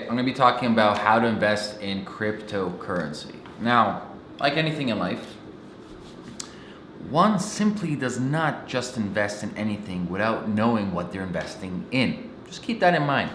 I'm going to be talking about how to invest in cryptocurrency. Now, like anything in life, one simply does not just invest in anything without knowing what they're investing in. Just keep that in mind.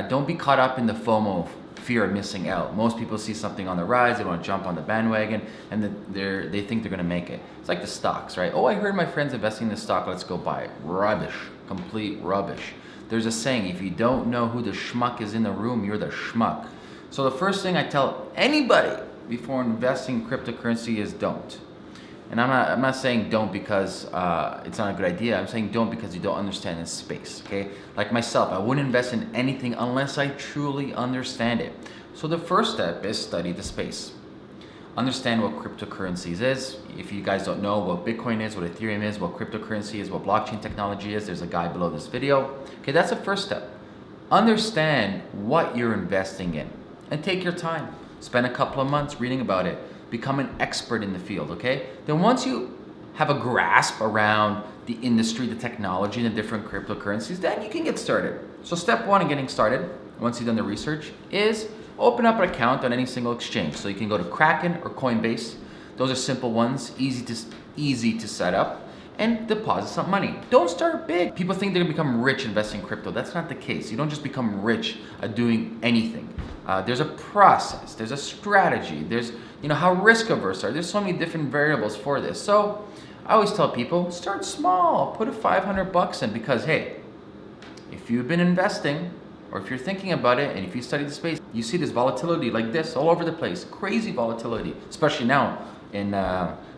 Don't be caught up in the FOMO, fear of missing out. Most people see something on the rise, they want to jump on the bandwagon, and they think they're going to make it. It's like the stocks, right? Oh, I heard my friends investing in this stock, let's go buy it. Rubbish, complete rubbish. There's a saying, if you don't know who the schmuck is in the room, you're the schmuck. So the first thing I tell anybody before investing in cryptocurrency is don't. And I'm not saying don't because it's not a good idea. I'm saying don't because you don't understand this space, okay? Like myself, I wouldn't invest in anything unless I truly understand it. So the first step is study the space. Understand what cryptocurrencies is. If you guys don't know what Bitcoin is, what Ethereum is, what cryptocurrency is, what blockchain technology is, there's a guide below this video. Okay, that's the first step. Understand what you're investing in and take your time. Spend a couple of months reading about it. Become an expert in the field, okay? Then once you have a grasp around the industry, the technology, and the different cryptocurrencies, then you can get started. So step one in getting started, once you've done the research, is open up an account on any single exchange. So you can go to Kraken or Coinbase. Those are simple ones, easy to set up, and deposit some money. Don't start big. People think they're gonna become rich investing in crypto. That's not the case. You don't just become rich at doing anything. There's a process, there's a strategy, there's how risk averse are. There's so many different variables for this. So I always tell people, start small, put a 500 bucks in, because hey, if you've been investing, or if you're thinking about it, and if you study the space, you see this volatility like this all over the place, crazy volatility, especially now in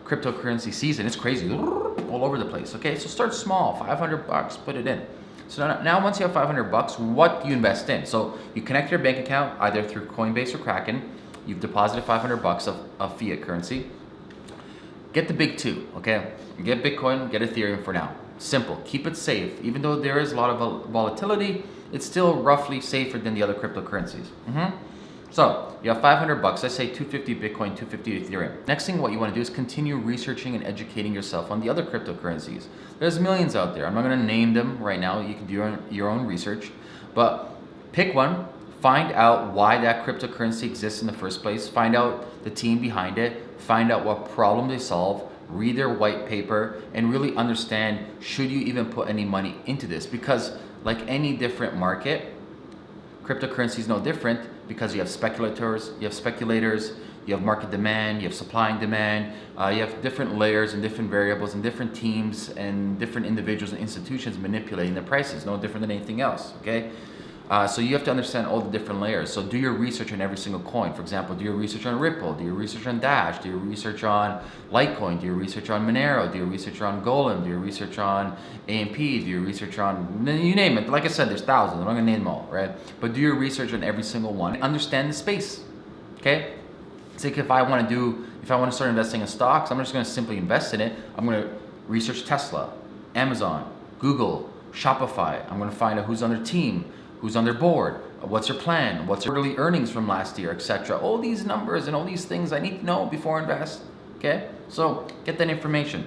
cryptocurrency season. It's crazy, all over the place, okay? So start small, 500 bucks, put it in. So now once you have 500 bucks, what do you invest in? So you connect your bank account either through Coinbase or Kraken. You've deposited 500 bucks of fiat currency. Get the big two, okay? Get Bitcoin, get Ethereum for now. Simple, keep it safe. Even though there is a lot of volatility, it's still roughly safer than the other cryptocurrencies. So you have 500 bucks, let's say 250 Bitcoin, 250 Ethereum. Next thing what you want to do is continue researching and educating yourself on the other cryptocurrencies. There's millions out there. I'm not going to name them right now. You can do your own research, but pick one, find out why that cryptocurrency exists in the first place, find out the team behind it, find out what problem they solve, read their white paper, and really understand, should you even put any money into this? Because like any different market, cryptocurrency is no different, because you have speculators, you have market demand, you have supply and demand, you have different layers and different variables and different teams and different individuals and institutions manipulating the prices, no different than anything else, okay? So you have to understand all the different layers. So do your research on every single coin. For example, do your research on Ripple, do your research on Dash, do your research on Litecoin, do your research on Monero, do your research on Golem, do your research on AMP, do your research on, you name it. Like I said, there's thousands, I'm not gonna name them all, right? But do your research on every single one. Understand the space, okay? It's like if I wanna start investing in stocks, I'm just gonna simply invest in it. I'm gonna research Tesla, Amazon, Google, Shopify. I'm gonna find out who's on their team, who's on their board, what's your plan, what's your quarterly earnings from last year, etc. All these numbers and all these things I need to know before I invest, okay? So get that information.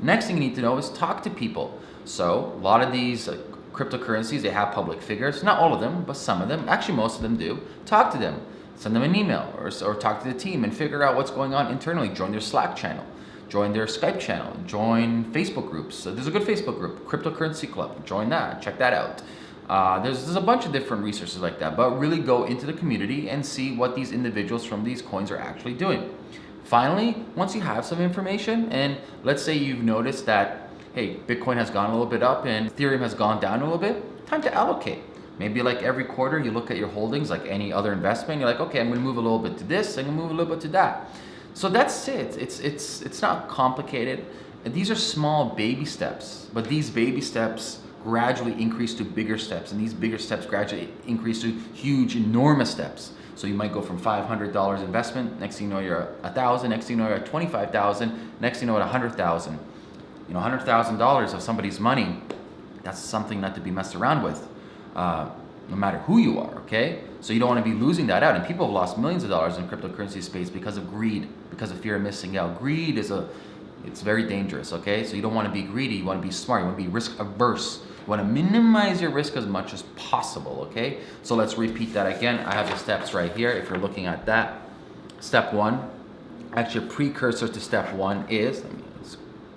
Next thing you need to know is talk to people. So a lot of these cryptocurrencies, they have public figures, not all of them, but some of them, actually most of them do. Talk to them, send them an email or talk to the team and figure out what's going on internally. Join their Slack channel, join their Skype channel, join Facebook groups. So there's a good Facebook group, Cryptocurrency Club, join that, check that out. There's a bunch of different resources like that, but really go into the community and see what these individuals from these coins are actually doing. Finally, once you have some information, and let's say you've noticed that, hey, Bitcoin has gone a little bit up and Ethereum has gone down a little bit, time to allocate. Maybe like every quarter you look at your holdings like any other investment, you're like, okay, I'm gonna move a little bit to this, I'm gonna move a little bit to that. So that's it, it's not complicated. And these are small baby steps, but these baby steps gradually increase to bigger steps, and these bigger steps gradually increase to huge, enormous steps. So you might go from $500 investment, next thing you know you're $1,000, next thing you know you're at $25,000, next thing you know at $100,000. $100,000 of somebody's money, that's something not to be messed around with, no matter who you are, okay? So you don't want to be losing that out, and people have lost millions of dollars in cryptocurrency space because of greed, because of fear of missing out. Greed it's very dangerous, okay? So you don't want to be greedy, you want to be smart, you want to be risk averse. You want to minimize your risk as much as possible, okay? So let's repeat that again. I have the steps right here if you're looking at that. Step one, actually a precursor to step one is,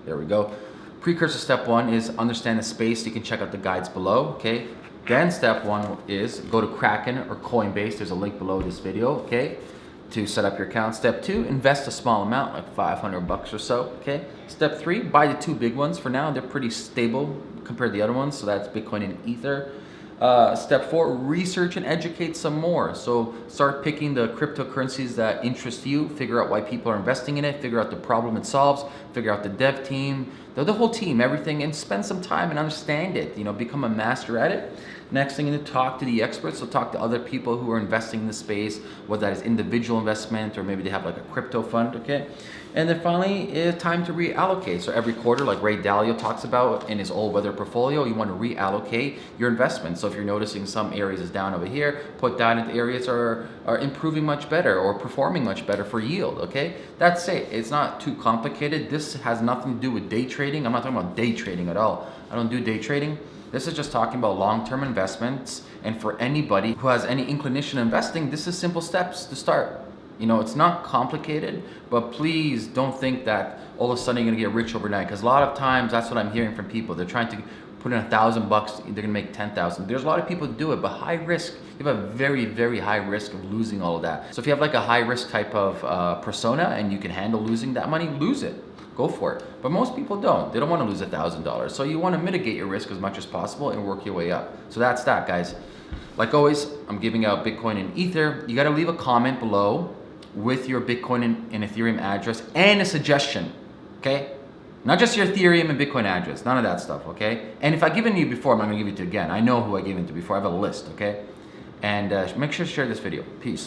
there we go. Precursor to step one is understand the space. You can check out the guides below, okay? Then step one is go to Kraken or Coinbase. There's a link below this video, okay? To set up your account. Step two, invest a small amount, like 500 bucks or so, okay? Step three, buy the two big ones for now. They're pretty stable compared to the other ones, so that's Bitcoin and Ether. Step four, research and educate some more. So start picking the cryptocurrencies that interest you, figure out why people are investing in it, figure out the problem it solves, figure out the dev team, the whole team, everything, and spend some time and understand it, become a master at it. Next thing, to talk to the experts, so talk to other people who are investing in the space, whether that is individual investment or maybe they have like a crypto fund, okay? And then finally, it's time to reallocate. So every quarter, like Ray Dalio talks about in his all-weather portfolio, you want to reallocate your investment. So if you're noticing some areas is down over here, put that into areas are improving much better or performing much better for yield, okay? That's it. It's not too complicated. This has nothing to do with day trading. I'm not talking about day trading at all. I don't do day trading. This is just talking about long-term investments, and for anybody who has any inclination in investing, this is simple steps to start. It's not complicated, but please don't think that all of a sudden you're gonna get rich overnight, because a lot of times that's what I'm hearing from people. They're trying to put in $1,000, they're gonna make 10,000. There's a lot of people who do it, but high risk. You have a very, very high risk of losing all of that. So if you have like a high risk type of persona and you can handle losing that money, lose it. Go for it. But most people don't. They don't want to lose $1,000. So you want to mitigate your risk as much as possible and work your way up. So that's that, guys. Like always, I'm giving out Bitcoin and Ether. You got to leave a comment below with your Bitcoin and Ethereum address and a suggestion, okay? Not just your Ethereum and Bitcoin address. None of that stuff, okay? And if I've given you before, I'm not going to give it to you again. I know who I gave it to before. I have a list, okay? And make sure to share this video. Peace.